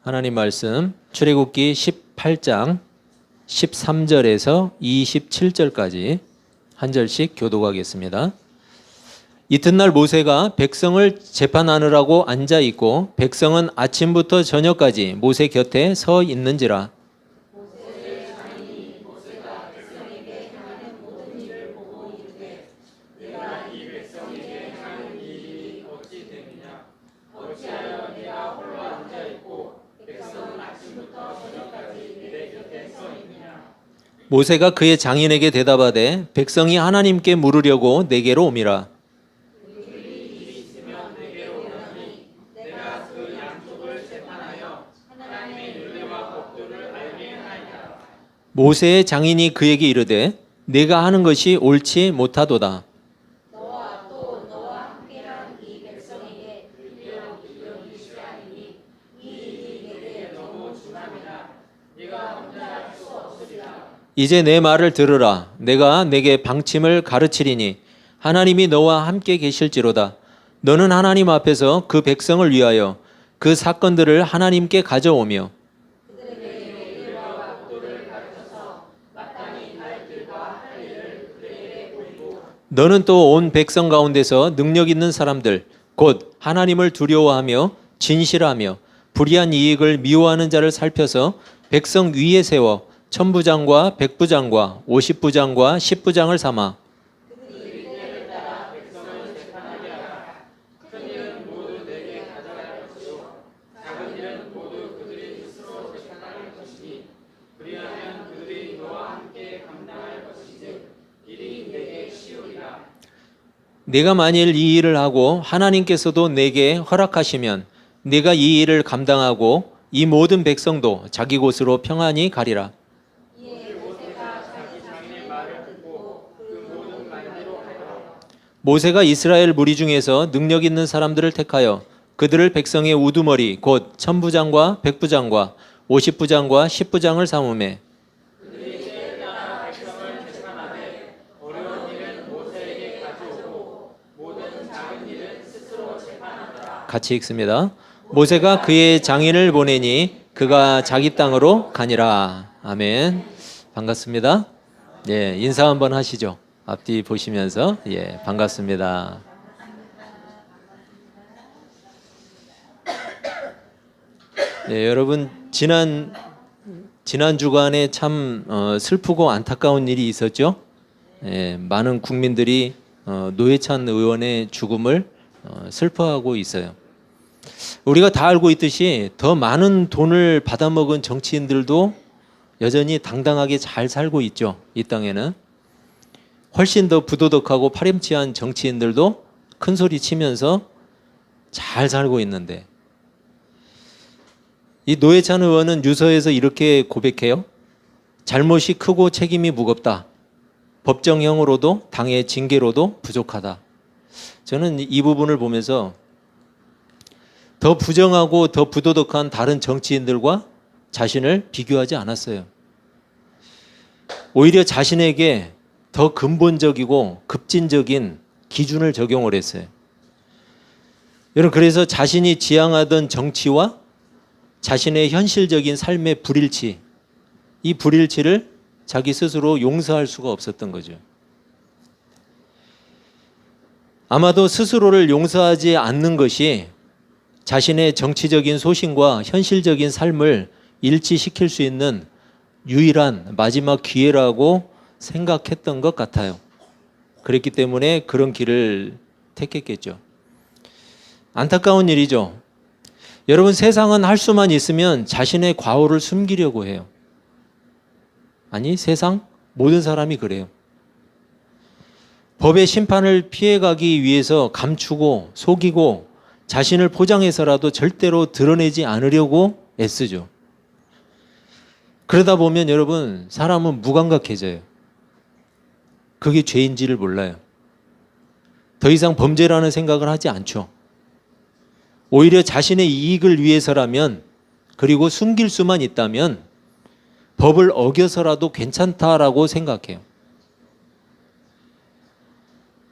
하나님 말씀 출애굽기 18장 13절에서 27절까지 한 절씩 교독하겠습니다. 이튿날 모세가 백성을 재판하느라고 앉아 있고 백성은 아침부터 저녁까지 모세 곁에 서 있는지라. 모세가 그의 장인에게 대답하되 백성이 하나님께 물으려고 내게로 오미라. 모세의 장인이 그에게 이르되 내가 하는 것이 옳지 못하도다. 너와 또 너와 함께한 이 백성에게 인력이 시하니 이 일이 내게 너무 중함이라 네가 혼자 할 수 없으리라. 이제 내 말을 들으라. 내가 내게 방침을 가르치리니 하나님이 너와 함께 계실지로다. 너는 하나님 앞에서 그 백성을 위하여 그 사건들을 하나님께 가져오며 너는 또 온 백성 가운데서 능력 있는 사람들 곧 하나님을 두려워하며 진실하며 불의한 이익을 미워하는 자를 살펴서 백성 위에 세워 천부장과 백부장과 50부장과 10부장을 삼아 내가 만일 이 일을 하고 하나님께서도 내게 허락하시면 내가 이 일을 감당하고 이 모든 백성도 자기 곳으로 평안히 가리라. 모세가 이스라엘 무리 중에서 능력 있는 사람들을 택하여 그들을 백성의 우두머리 곧 천부장과 백부장과 50부장과 10부장을 삼으매 같이 읽습니다. 모세가 그의 장인을 보내니 그가 자기 땅으로 가니라. 아멘. 반갑습니다. 예, 인사 한번 하시죠. 앞뒤 보시면서 예, 반갑습니다. 예, 여러분 지난 주간에 참 슬프고 안타까운 일이 있었죠. 예, 많은 국민들이 노회찬 의원의 죽음을 슬퍼하고 있어요. 우리가 다 알고 있듯이 더 많은 돈을 받아먹은 정치인들도 여전히 당당하게 잘 살고 있죠. 이 땅에는. 훨씬 더 부도덕하고 파렴치한 정치인들도 큰 소리 치면서 잘 살고 있는데 이 노회찬 의원은 유서에서 이렇게 고백해요. 잘못이 크고 책임이 무겁다. 법정형으로도 당의 징계로도 부족하다. 저는 이 부분을 보면서 더 부정하고 더 부도덕한 다른 정치인들과 자신을 비교하지 않았어요. 오히려 자신에게 더 근본적이고 급진적인 기준을 적용을 했어요. 여러분, 그래서 자신이 지향하던 정치와 자신의 현실적인 삶의 불일치, 이 불일치를 자기 스스로 용서할 수가 없었던 거죠. 아마도 스스로를 용서하지 않는 것이 자신의 정치적인 소신과 현실적인 삶을 일치시킬 수 있는 유일한 마지막 기회라고 생각했던 것 같아요. 그랬기 때문에 그런 길을 택했겠죠. 안타까운 일이죠. 여러분, 세상은 할 수만 있으면 자신의 과오를 숨기려고 해요. 아니, 세상 모든 사람이 그래요. 법의 심판을 피해가기 위해서 감추고 속이고 자신을 포장해서라도 절대로 드러내지 않으려고 애쓰죠. 그러다 보면 여러분, 사람은 무감각해져요. 그게 죄인지를 몰라요. 더 이상 범죄라는 생각을 하지 않죠. 오히려 자신의 이익을 위해서라면, 그리고 숨길 수만 있다면 법을 어겨서라도 괜찮다라고 생각해요.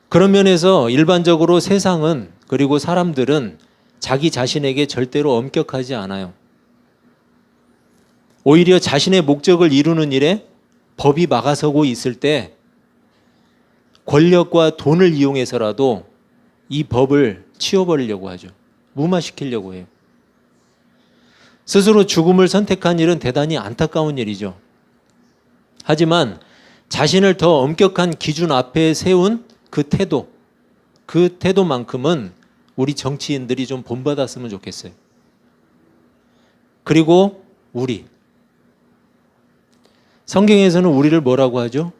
그런 면에서 일반적으로 세상은, 그리고 사람들은 자기 자신에게 절대로 엄격하지 않아요. 오히려 자신의 목적을 이루는 일에 법이 막아서고 있을 때 권력과 돈을 이용해서라도 이 법을 치워버리려고 하죠. 무마시키려고 해요. 스스로 죽음을 선택한 일은 대단히 안타까운 일이죠. 하지만 자신을 더 엄격한 기준 앞에 세운 그 태도만큼은 우리 정치인들이 좀 본받았으면 좋겠어요. 그리고 우리. 성경에서는 우리를 뭐라고 하죠?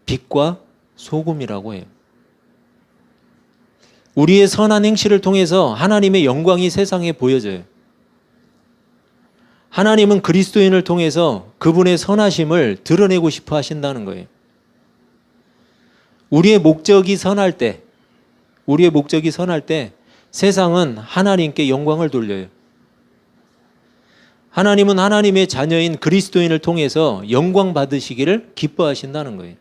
빛과 소금이라고 해요. 우리의 선한 행실을 통해서 하나님의 영광이 세상에 보여져요. 하나님은 그리스도인을 통해서 그분의 선하심을 드러내고 싶어 하신다는 거예요. 우리의 목적이 선할 때 세상은 하나님께 영광을 돌려요. 하나님은 하나님의 자녀인 그리스도인을 통해서 영광 받으시기를 기뻐하신다는 거예요.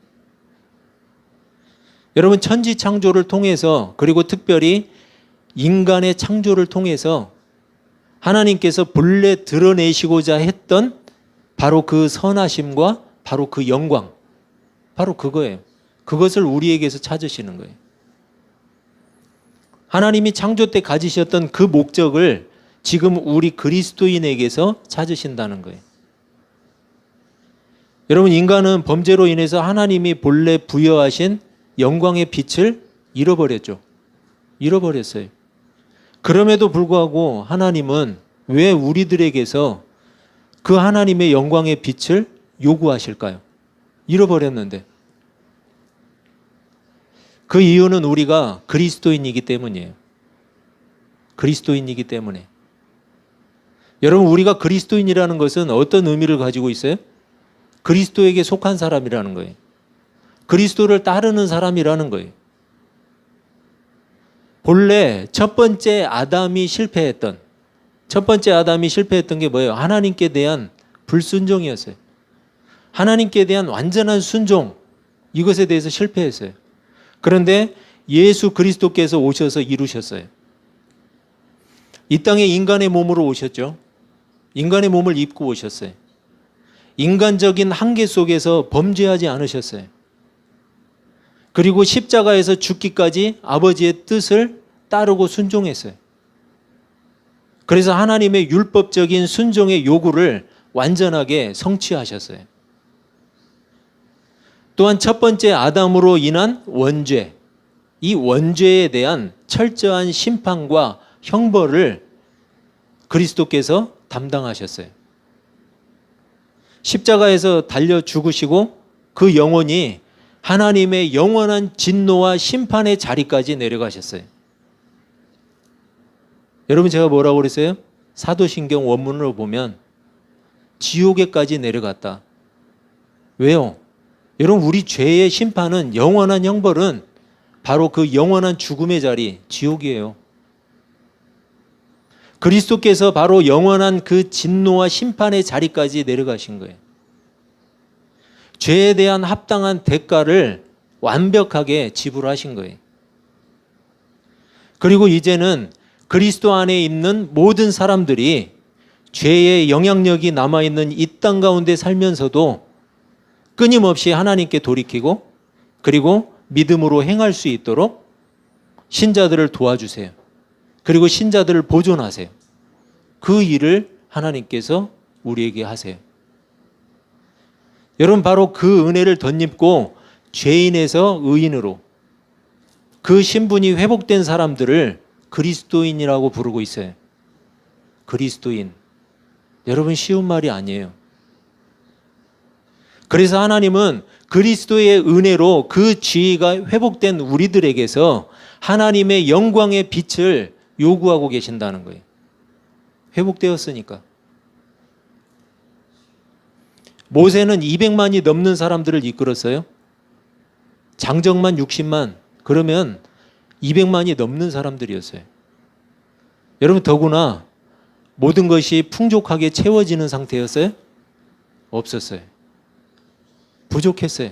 여러분, 천지 창조를 통해서, 그리고 특별히 인간의 창조를 통해서 하나님께서 본래 드러내시고자 했던 바로 그 선하심과 바로 그 영광, 바로 그거예요. 그것을 우리에게서 찾으시는 거예요. 하나님이 창조 때 가지셨던 그 목적을 지금 우리 그리스도인에게서 찾으신다는 거예요. 여러분, 인간은 범죄로 인해서 하나님이 본래 부여하신 영광의 빛을 잃어버렸죠. 잃어버렸어요. 그럼에도 불구하고 하나님은 왜 우리들에게서 그 하나님의 영광의 빛을 요구하실까요? 잃어버렸는데. 그 이유는 우리가 그리스도인이기 때문이에요. 그리스도인이기 때문에. 여러분, 우리가 그리스도인이라는 것은 어떤 의미를 가지고 있어요? 그리스도에게 속한 사람이라는 거예요. 그리스도를 따르는 사람이라는 거예요. 본래 첫 번째 아담이 실패했던 게 뭐예요? 하나님께 대한 불순종이었어요. 하나님께 대한 완전한 순종, 이것에 대해서 실패했어요. 그런데 예수 그리스도께서 오셔서 이루셨어요. 이 땅에 인간의 몸으로 오셨죠. 인간의 몸을 입고 오셨어요. 인간적인 한계 속에서 범죄하지 않으셨어요. 그리고 십자가에서 죽기까지 아버지의 뜻을 따르고 순종했어요. 그래서 하나님의 율법적인 순종의 요구를 완전하게 성취하셨어요. 또한 첫 번째 아담으로 인한 원죄, 이 원죄에 대한 철저한 심판과 형벌을 그리스도께서 담당하셨어요. 십자가에서 달려 죽으시고 그 영혼이 하나님의 영원한 진노와 심판의 자리까지 내려가셨어요. 여러분, 제가 뭐라고 그랬어요? 사도신경 원문으로 보면 지옥에까지 내려갔다. 왜요? 여러분, 우리 죄의 심판은, 영원한 형벌은 바로 그 영원한 죽음의 자리, 지옥이에요. 그리스도께서 바로 영원한 그 진노와 심판의 자리까지 내려가신 거예요. 죄에 대한 합당한 대가를 완벽하게 지불하신 거예요. 그리고 이제는 그리스도 안에 있는 모든 사람들이 죄의 영향력이 남아있는 이 땅 가운데 살면서도 끊임없이 하나님께 돌이키고 그리고 믿음으로 행할 수 있도록 신자들을 도와주세요. 그리고 신자들을 보존하세요. 그 일을 하나님께서 우리에게 하세요. 여러분, 바로 그 은혜를 덧입고 죄인에서 의인으로 그 신분이 회복된 사람들을 그리스도인이라고 부르고 있어요. 그리스도인. 여러분, 쉬운 말이 아니에요. 그래서 하나님은 그리스도의 은혜로 그 지위가 회복된 우리들에게서 하나님의 영광의 빛을 요구하고 계신다는 거예요. 회복되었으니까. 모세는 200만이 넘는 사람들을 이끌었어요. 장정만 60만, 그러면 200만이 넘는 사람들이었어요. 여러분, 더구나 모든 것이 풍족하게 채워지는 상태였어요? 없었어요. 부족했어요.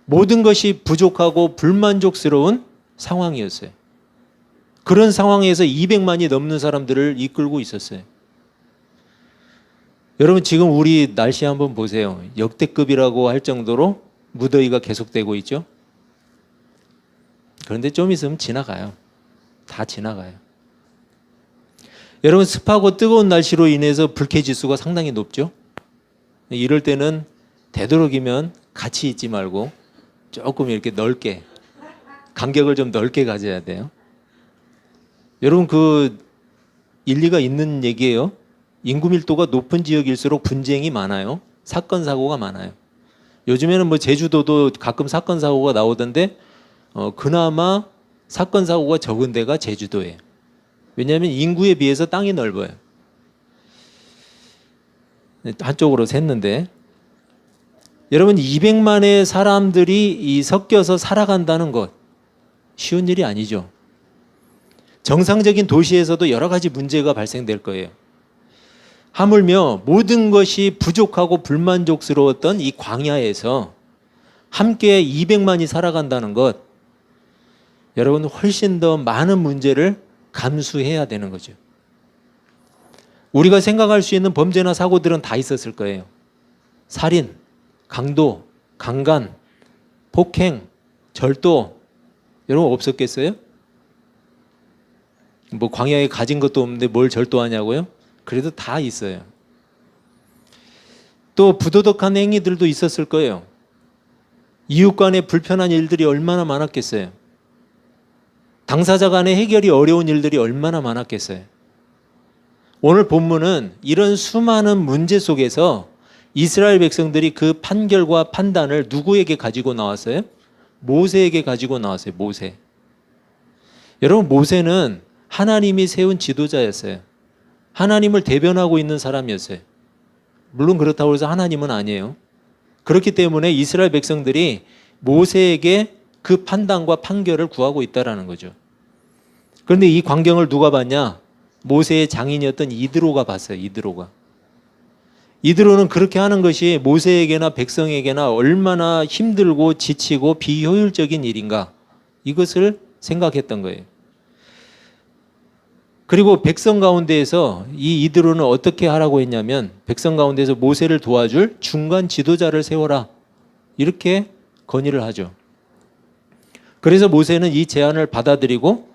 모든 것이 부족하고 불만족스러운 상황이었어요. 그런 상황에서 200만이 넘는 사람들을 이끌고 있었어요. 여러분 지금 우리 날씨 한번 보세요. 역대급이라고 할 정도로 무더위가 계속되고 있죠. 그런데 좀 있으면 지나가요. 다 지나가요. 여러분 습하고 뜨거운 날씨로 인해서 불쾌지수가 상당히 높죠. 이럴 때는 되도록이면 같이 있지 말고 조금 이렇게 넓게 간격을 좀 넓게 가져야 돼요. 여러분 그 일리가 있는 얘기예요. 인구 밀도가 높은 지역일수록 분쟁이 많아요. 사건 사고가 많아요. 요즘에는 뭐 제주도도 가끔 사건 사고가 나오던데 그나마 사건 사고가 적은 데가 제주도예요. 왜냐하면 인구에 비해서 땅이 넓어요. 한쪽으로 샜는데 여러분 200만의 사람들이 섞여서 살아간다는 것 쉬운 일이 아니죠. 정상적인 도시에서도 여러 가지 문제가 발생될 거예요. 하물며 모든 것이 부족하고 불만족스러웠던 이 광야에서 함께 200만이 살아간다는 것, 여러분 훨씬 더 많은 문제를 감수해야 되는 거죠. 우리가 생각할 수 있는 범죄나 사고들은 다 있었을 거예요. 살인, 강도, 강간, 폭행, 절도, 여러분 없었겠어요? 뭐 광야에 가진 것도 없는데 뭘 절도하냐고요? 그래도 다 있어요. 또 부도덕한 행위들도 있었을 거예요. 이웃 간에 불편한 일들이 얼마나 많았겠어요. 당사자 간에 해결이 어려운 일들이 얼마나 많았겠어요. 오늘 본문은 이런 수많은 문제 속에서 이스라엘 백성들이 그 판결과 판단을 누구에게 가지고 나왔어요? 모세에게 가지고 나왔어요. 모세. 여러분 모세는 하나님이 세운 지도자였어요. 하나님을 대변하고 있는 사람이었어요. 물론 그렇다고 해서 하나님은 아니에요. 그렇기 때문에 이스라엘 백성들이 모세에게 그 판단과 판결을 구하고 있다는 거죠. 그런데 이 광경을 누가 봤냐? 모세의 장인이었던 이드로가 봤어요. 이드로는 그렇게 하는 것이 모세에게나 백성에게나 얼마나 힘들고 지치고 비효율적인 일인가, 이것을 생각했던 거예요. 그리고 백성 가운데에서 이 이드로는 어떻게 하라고 했냐면 백성 가운데에서 모세를 도와줄 중간 지도자를 세워라, 이렇게 건의를 하죠. 그래서 모세는 이 제안을 받아들이고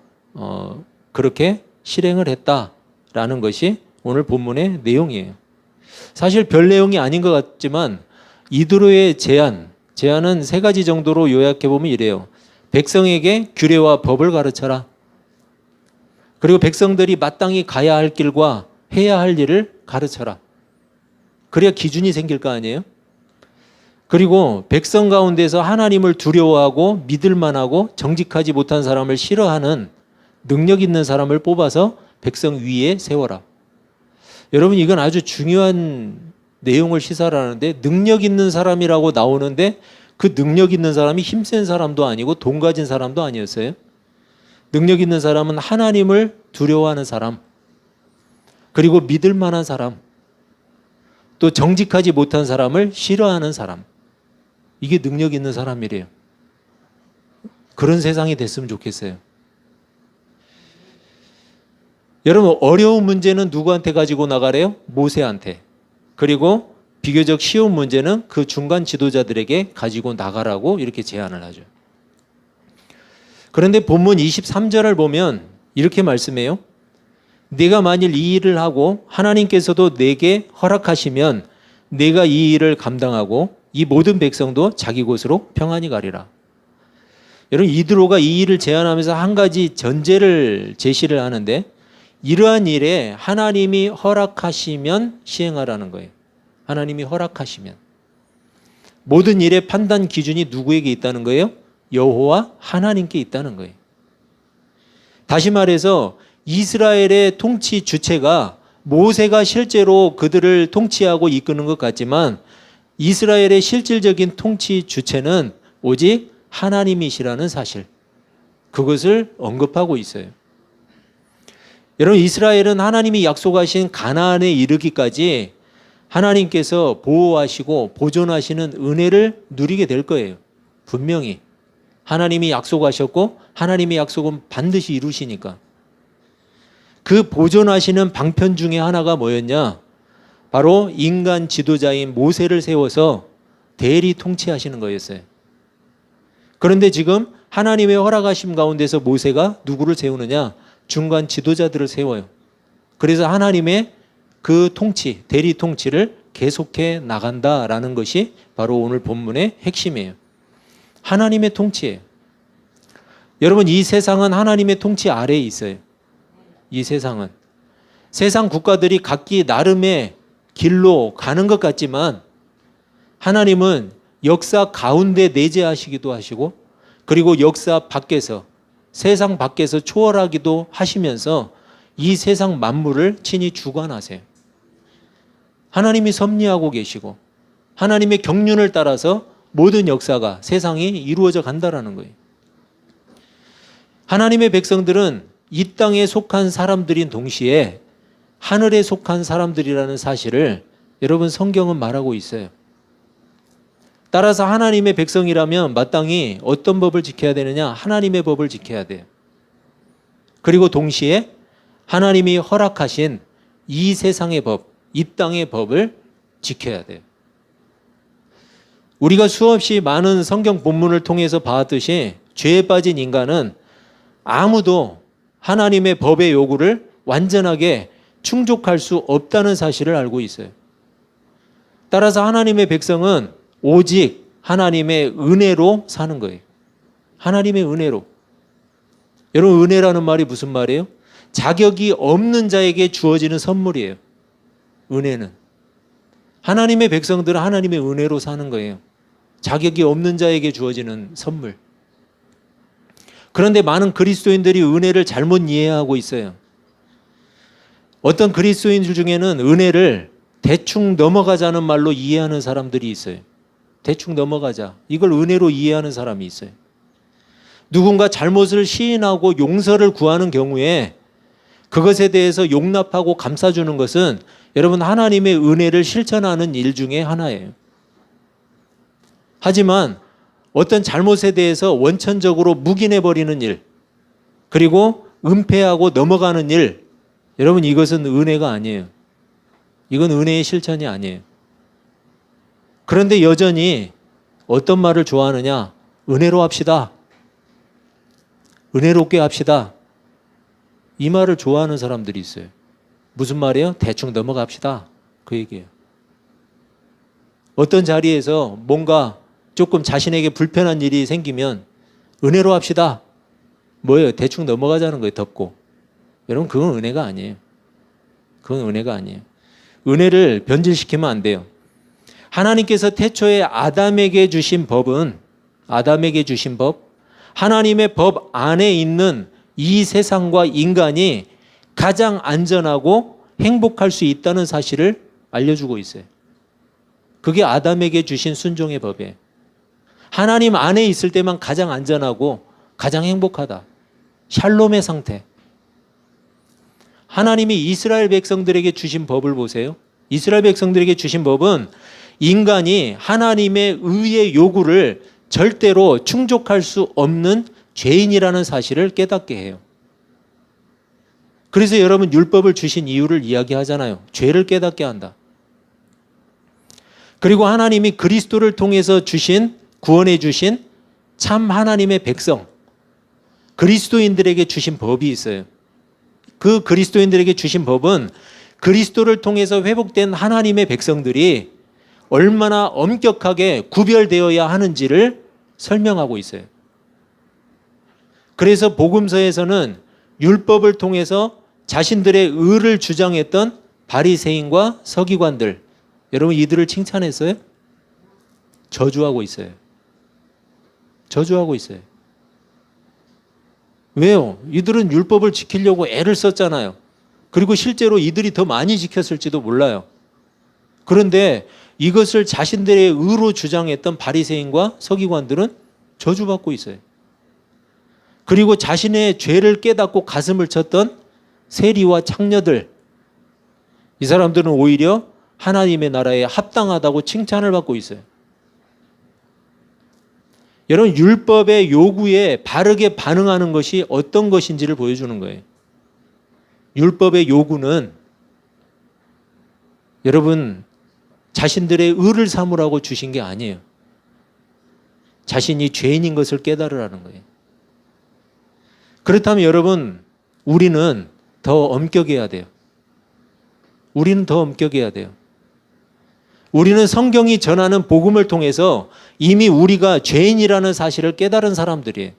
그렇게 실행을 했다라는 것이 오늘 본문의 내용이에요. 사실 별 내용이 아닌 것 같지만 이드로의 제안은 세 가지 정도로 요약해 보면 이래요. 백성에게 규례와 법을 가르쳐라. 그리고 백성들이 마땅히 가야 할 길과 해야 할 일을 가르쳐라. 그래야 기준이 생길 거 아니에요? 그리고 백성 가운데서 하나님을 두려워하고 믿을 만하고 정직하지 못한 사람을 싫어하는 능력 있는 사람을 뽑아서 백성 위에 세워라. 여러분 이건 아주 중요한 내용을 시사하는데, 능력 있는 사람이라고 나오는데 그 능력 있는 사람이 힘센 사람도 아니고 돈 가진 사람도 아니었어요. 능력 있는 사람은 하나님을 두려워하는 사람, 그리고 믿을 만한 사람, 또 정직하지 못한 사람을 싫어하는 사람, 이게 능력 있는 사람이래요. 그런 세상이 됐으면 좋겠어요. 여러분 어려운 문제는 누구한테 가지고 나가래요? 모세한테. 그리고 비교적 쉬운 문제는 그 중간 지도자들에게 가지고 나가라고 이렇게 제안을 하죠. 그런데 본문 23절을 보면 이렇게 말씀해요. 네가 만일 이 일을 하고 하나님께서도 내게 허락하시면 내가 이 일을 감당하고 이 모든 백성도 자기 곳으로 평안히 가리라. 여러분 이드로가 이 일을 제안하면서 한 가지 전제를 제시를 하는데, 이러한 일에 하나님이 허락하시면 시행하라는 거예요. 하나님이 허락하시면. 모든 일의 판단 기준이 누구에게 있다는 거예요? 여호와 하나님께 있다는 거예요. 다시 말해서 이스라엘의 통치 주체가 모세가 실제로 그들을 통치하고 이끄는 것 같지만 이스라엘의 실질적인 통치 주체는 오직 하나님이시라는 사실, 그것을 언급하고 있어요. 여러분 이스라엘은 하나님이 약속하신 가나안에 이르기까지 하나님께서 보호하시고 보존하시는 은혜를 누리게 될 거예요. 분명히 하나님이 약속하셨고 하나님의 약속은 반드시 이루시니까. 그 보존하시는 방편 중에 하나가 뭐였냐? 바로 인간 지도자인 모세를 세워서 대리 통치하시는 거였어요. 그런데 지금 하나님의 허락하심 가운데서 모세가 누구를 세우느냐? 중간 지도자들을 세워요. 그래서 하나님의 그 통치, 대리 통치를 계속해 나간다라는 것이 바로 오늘 본문의 핵심이에요. 하나님의 통치예요. 여러분, 이 세상은 하나님의 통치 아래에 있어요. 이 세상은. 세상 국가들이 각기 나름의 길로 가는 것 같지만 하나님은 역사 가운데 내재하시기도 하시고 그리고 역사 밖에서, 세상 밖에서 초월하기도 하시면서 이 세상 만물을 친히 주관하세요. 하나님이 섭리하고 계시고 하나님의 경륜을 따라서 모든 역사가, 세상이 이루어져 간다라는 거예요. 하나님의 백성들은 이 땅에 속한 사람들인 동시에 하늘에 속한 사람들이라는 사실을 여러분 성경은 말하고 있어요. 따라서 하나님의 백성이라면 마땅히 어떤 법을 지켜야 되느냐? 하나님의 법을 지켜야 돼요. 그리고 동시에 하나님이 허락하신 이 세상의 법, 이 땅의 법을 지켜야 돼요. 우리가 수없이 많은 성경 본문을 통해서 봤듯이 죄에 빠진 인간은 아무도 하나님의 법의 요구를 완전하게 충족할 수 없다는 사실을 알고 있어요. 따라서 하나님의 백성은 오직 하나님의 은혜로 사는 거예요. 하나님의 은혜로. 여러분, 은혜라는 말이 무슨 말이에요? 자격이 없는 자에게 주어지는 선물이에요. 은혜는. 하나님의 백성들은 하나님의 은혜로 사는 거예요. 자격이 없는 자에게 주어지는 선물. 그런데 많은 그리스도인들이 은혜를 잘못 이해하고 있어요. 어떤 그리스도인들 중에는 은혜를 대충 넘어가자는 말로 이해하는 사람들이 있어요. 대충 넘어가자. 이걸 은혜로 이해하는 사람이 있어요. 누군가 잘못을 시인하고 용서를 구하는 경우에 그것에 대해서 용납하고 감싸주는 것은 여러분 하나님의 은혜를 실천하는 일 중에 하나예요. 하지만 어떤 잘못에 대해서 원천적으로 묵인해버리는 일, 그리고 은폐하고 넘어가는 일, 여러분 이것은 은혜가 아니에요. 이건 은혜의 실천이 아니에요. 그런데 여전히 어떤 말을 좋아하느냐? 은혜로 합시다. 은혜롭게 합시다. 이 말을 좋아하는 사람들이 있어요. 무슨 말이에요? 대충 넘어갑시다. 그 얘기예요. 어떤 자리에서 뭔가 조금 자신에게 불편한 일이 생기면 은혜로 합시다. 뭐예요? 대충 넘어가자는 거예요. 덮고. 여러분 그건 은혜가 아니에요. 그건 은혜가 아니에요. 은혜를 변질시키면 안 돼요. 하나님께서 태초에 아담에게 주신 법은, 아담에게 주신 법, 하나님의 법 안에 있는 이 세상과 인간이 가장 안전하고 행복할 수 있다는 사실을 알려주고 있어요. 그게 아담에게 주신 순종의 법이에요. 하나님 안에 있을 때만 가장 안전하고 가장 행복하다. 샬롬의 상태. 하나님이 이스라엘 백성들에게 주신 법을 보세요. 이스라엘 백성들에게 주신 법은 인간이 하나님의 의의 요구를 절대로 충족할 수 없는 죄인이라는 사실을 깨닫게 해요. 그래서 여러분 율법을 주신 이유를 이야기하잖아요. 죄를 깨닫게 한다. 그리고 하나님이 그리스도를 통해서 주신, 구원해 주신 참 하나님의 백성, 그리스도인들에게 주신 법이 있어요. 그 그리스도인들에게 주신 법은 그리스도를 통해서 회복된 하나님의 백성들이 얼마나 엄격하게 구별되어야 하는지를 설명하고 있어요. 그래서 복음서에서는 율법을 통해서 자신들의 의를 주장했던 바리새인과 서기관들, 여러분 이들을 칭찬했어요? 저주하고 있어요. 저주하고 있어요. 왜요? 이들은 율법을 지키려고 애를 썼잖아요. 그리고 실제로 이들이 더 많이 지켰을지도 몰라요. 그런데 이것을 자신들의 의로 주장했던 바리새인과 서기관들은 저주받고 있어요. 그리고 자신의 죄를 깨닫고 가슴을 쳤던 세리와 창녀들, 이 사람들은 오히려 하나님의 나라에 합당하다고 칭찬을 받고 있어요. 여러분 율법의 요구에 바르게 반응하는 것이 어떤 것인지를 보여주는 거예요. 율법의 요구는 여러분, 자신들의 의를 삼으라고 주신 게 아니에요. 자신이 죄인인 것을 깨달으라는 거예요. 그렇다면 여러분, 우리는 더 엄격해야 돼요. 우리는 더 엄격해야 돼요. 우리는 성경이 전하는 복음을 통해서 이미 우리가 죄인이라는 사실을 깨달은 사람들이에요.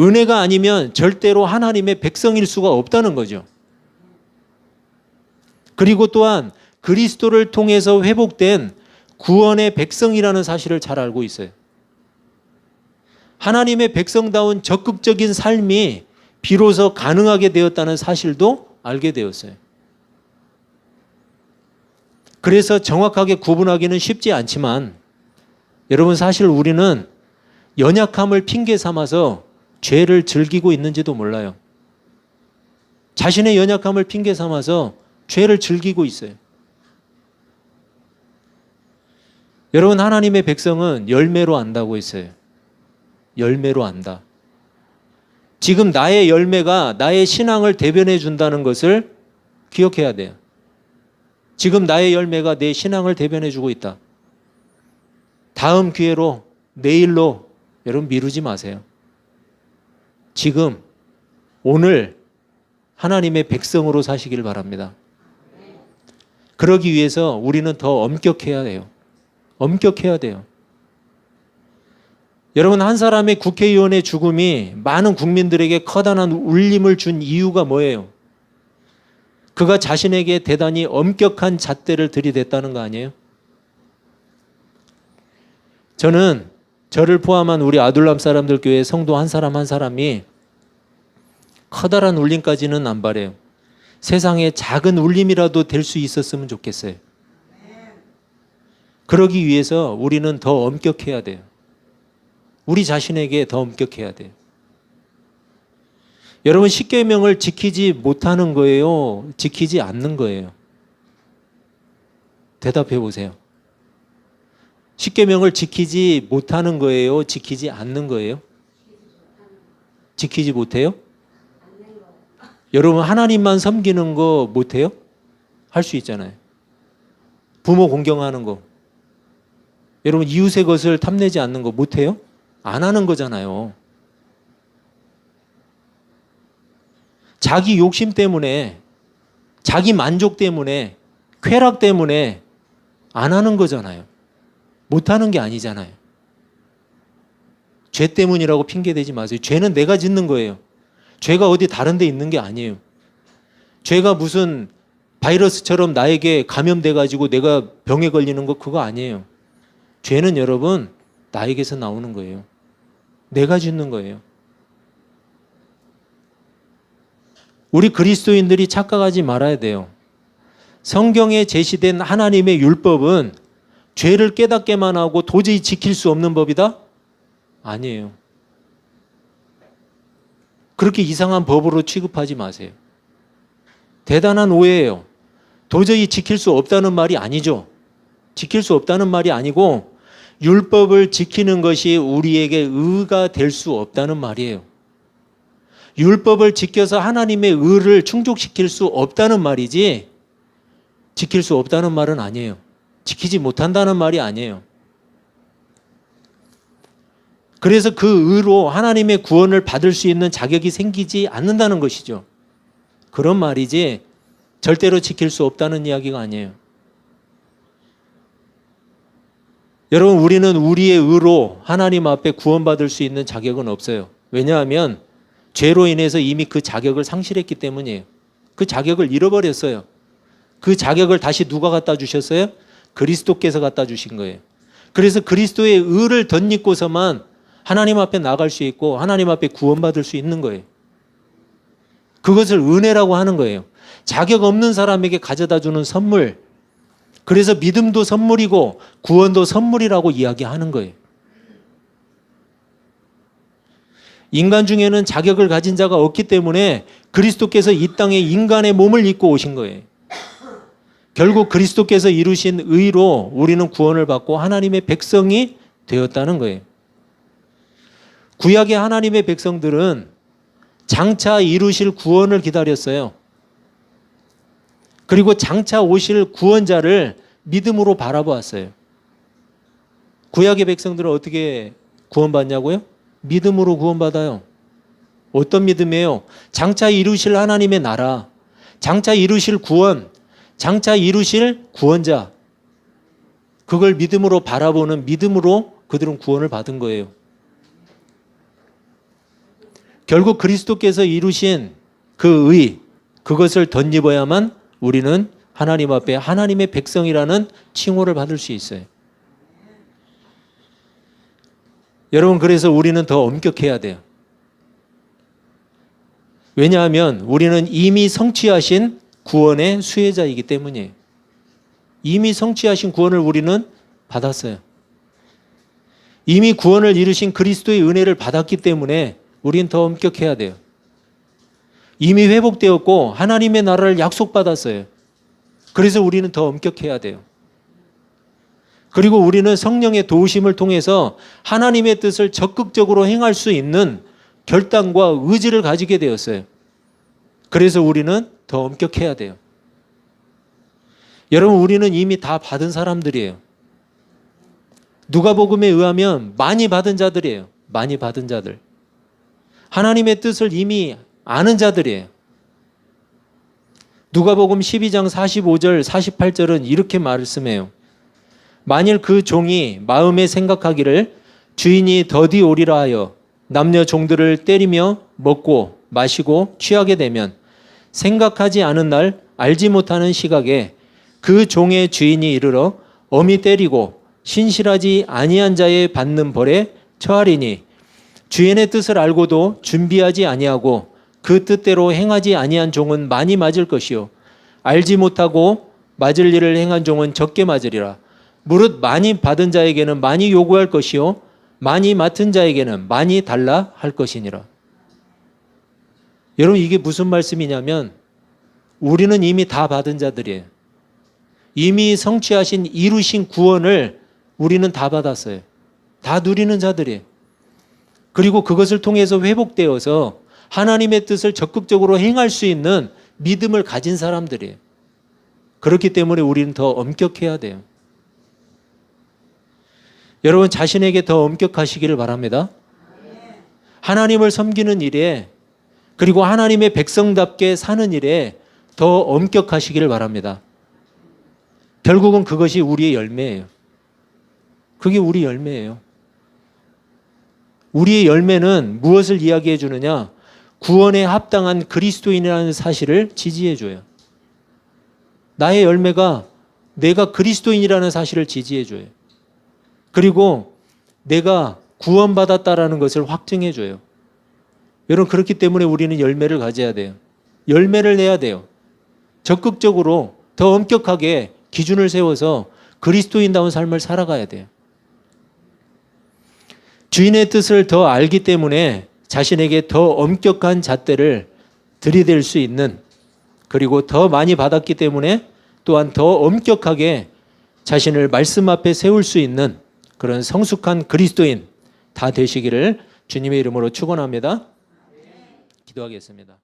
은혜가 아니면 절대로 하나님의 백성일 수가 없다는 거죠. 그리고 또한 그리스도를 통해서 회복된 구원의 백성이라는 사실을 잘 알고 있어요. 하나님의 백성다운 적극적인 삶이 비로소 가능하게 되었다는 사실도 알게 되었어요. 그래서 정확하게 구분하기는 쉽지 않지만 여러분, 사실 우리는 연약함을 핑계 삼아서 죄를 즐기고 있는지도 몰라요. 자신의 연약함을 핑계 삼아서 죄를 즐기고 있어요. 여러분, 하나님의 백성은 열매로 안다고 했어요. 열매로 안다. 지금 나의 열매가 나의 신앙을 대변해 준다는 것을 기억해야 돼요. 지금 나의 열매가 내 신앙을 대변해 주고 있다. 다음 기회로, 내일로 여러분 미루지 마세요. 지금, 오늘 하나님의 백성으로 사시길 바랍니다. 그러기 위해서 우리는 더 엄격해야 해요. 엄격해야 돼요. 여러분, 한 사람의 국회의원의 죽음이 많은 국민들에게 커다란 울림을 준 이유가 뭐예요? 그가 자신에게 대단히 엄격한 잣대를 들이댔다는 거 아니에요? 저는 저를 포함한 우리 아둘람 사람들 교회 성도 한 사람 한 사람이 커다란 울림까지는 안 바래요. 세상에 작은 울림이라도 될 수 있었으면 좋겠어요. 그러기 위해서 우리는 더 엄격해야 돼요. 우리 자신에게 더 엄격해야 돼요. 여러분, 십계명을 지키지 못하는 거예요? 지키지 않는 거예요? 대답해 보세요. 십계명을 지키지 못하는 거예요? 지키지 않는 거예요? 지키지 못해요? 여러분, 하나님만 섬기는 거 못해요? 할 수 있잖아요. 부모 공경하는 거. 여러분, 이웃의 것을 탐내지 않는 거 못해요? 안 하는 거잖아요. 자기 욕심 때문에, 자기 만족 때문에, 쾌락 때문에 안 하는 거잖아요. 못 하는 게 아니잖아요. 죄 때문이라고 핑계대지 마세요. 죄는 내가 짓는 거예요. 죄가 어디 다른 데 있는 게 아니에요. 죄가 무슨 바이러스처럼 나에게 감염돼 가지고 내가 병에 걸리는 거, 그거 아니에요. 죄는 여러분 나에게서 나오는 거예요. 내가 짓는 거예요. 우리 그리스도인들이 착각하지 말아야 돼요. 성경에 제시된 하나님의 율법은 죄를 깨닫게만 하고 도저히 지킬 수 없는 법이다? 아니에요. 그렇게 이상한 법으로 취급하지 마세요. 대단한 오해예요. 도저히 지킬 수 없다는 말이 아니죠. 지킬 수 없다는 말이 아니고 율법을 지키는 것이 우리에게 의가 될 수 없다는 말이에요. 율법을 지켜서 하나님의 의를 충족시킬 수 없다는 말이지 지킬 수 없다는 말은 아니에요. 지키지 못한다는 말이 아니에요. 그래서 그 의로 하나님의 구원을 받을 수 있는 자격이 생기지 않는다는 것이죠. 그런 말이지 절대로 지킬 수 없다는 이야기가 아니에요. 여러분, 우리는 우리의 의로 하나님 앞에 구원받을 수 있는 자격은 없어요. 왜냐하면 죄로 인해서 이미 그 자격을 상실했기 때문이에요. 그 자격을 잃어버렸어요. 그 자격을 다시 누가 갖다 주셨어요? 그리스도께서 갖다 주신 거예요. 그래서 그리스도의 의를 덧입고서만 하나님 앞에 나갈 수 있고 하나님 앞에 구원받을 수 있는 거예요. 그것을 은혜라고 하는 거예요. 자격 없는 사람에게 가져다 주는 선물. 그래서 믿음도 선물이고 구원도 선물이라고 이야기하는 거예요. 인간 중에는 자격을 가진 자가 없기 때문에 그리스도께서 이 땅에 인간의 몸을 입고 오신 거예요. 결국 그리스도께서 이루신 의로 우리는 구원을 받고 하나님의 백성이 되었다는 거예요. 구약의 하나님의 백성들은 장차 이루실 구원을 기다렸어요. 그리고 장차 오실 구원자를 믿음으로 바라보았어요. 구약의 백성들은 어떻게 구원받냐고요? 믿음으로 구원받아요. 어떤 믿음이에요? 장차 이루실 하나님의 나라, 장차 이루실 구원, 장차 이루실 구원자, 그걸 믿음으로 바라보는 믿음으로 그들은 구원을 받은 거예요. 결국 그리스도께서 이루신 그 의, 그것을 덧입어야만 우리는 하나님 앞에 하나님의 백성이라는 칭호를 받을 수 있어요. 여러분, 그래서 우리는 더 엄격해야 돼요. 왜냐하면 우리는 이미 성취하신 구원의 수혜자이기 때문이에요. 이미 성취하신 구원을 우리는 받았어요. 이미 구원을 이루신 그리스도의 은혜를 받았기 때문에 우리는 더 엄격해야 돼요. 이미 회복되었고 하나님의 나라를 약속받았어요. 그래서 우리는 더 엄격해야 돼요. 그리고 우리는 성령의 도우심을 통해서 하나님의 뜻을 적극적으로 행할 수 있는 결단과 의지를 가지게 되었어요. 그래서 우리는 더 엄격해야 돼요. 여러분, 우리는 이미 다 받은 사람들이에요. 누가복음에 의하면 많이 받은 자들이에요. 많이 받은 자들. 하나님의 뜻을 이미 아는 자들이에요. 누가복음 12장 45절 48절은 이렇게 말씀해요. 만일 그 종이 마음에 생각하기를 주인이 더디 오리라 하여 남녀 종들을 때리며 먹고 마시고 취하게 되면 생각하지 않은 날 알지 못하는 시각에 그 종의 주인이 이르러 엄히 때리고 신실하지 아니한 자의 받는 벌에 처하리니 주인의 뜻을 알고도 준비하지 아니하고 그 뜻대로 행하지 아니한 종은 많이 맞을 것이요 알지 못하고 맞을 일을 행한 종은 적게 맞으리라. 무릇 많이 받은 자에게는 많이 요구할 것이요 많이 맡은 자에게는 많이 달라 할 것이니라. 여러분, 이게 무슨 말씀이냐면 우리는 이미 다 받은 자들이에요. 이미 성취하신 이루신 구원을 우리는 다 받았어요. 다 누리는 자들이에요. 그리고 그것을 통해서 회복되어서 하나님의 뜻을 적극적으로 행할 수 있는 믿음을 가진 사람들이에요. 그렇기 때문에 우리는 더 엄격해야 돼요. 여러분, 자신에게 더 엄격하시기를 바랍니다. 하나님을 섬기는 일에, 그리고 하나님의 백성답게 사는 일에 더 엄격하시기를 바랍니다. 결국은 그것이 우리의 열매예요. 그게 우리 열매예요. 우리의 열매는 무엇을 이야기해 주느냐? 구원에 합당한 그리스도인이라는 사실을 지지해 줘요. 나의 열매가 내가 그리스도인이라는 사실을 지지해 줘요. 그리고 내가 구원받았다라는 것을 확증해 줘요. 여러분, 그렇기 때문에 우리는 열매를 가져야 돼요. 열매를 내야 돼요. 적극적으로 더 엄격하게 기준을 세워서 그리스도인다운 삶을 살아가야 돼요. 주인의 뜻을 더 알기 때문에 자신에게 더 엄격한 잣대를 들이댈 수 있는, 그리고 더 많이 받았기 때문에 또한 더 엄격하게 자신을 말씀 앞에 세울 수 있는 그런 성숙한 그리스도인 다 되시기를 주님의 이름으로 축원합니다. 기도하겠습니다.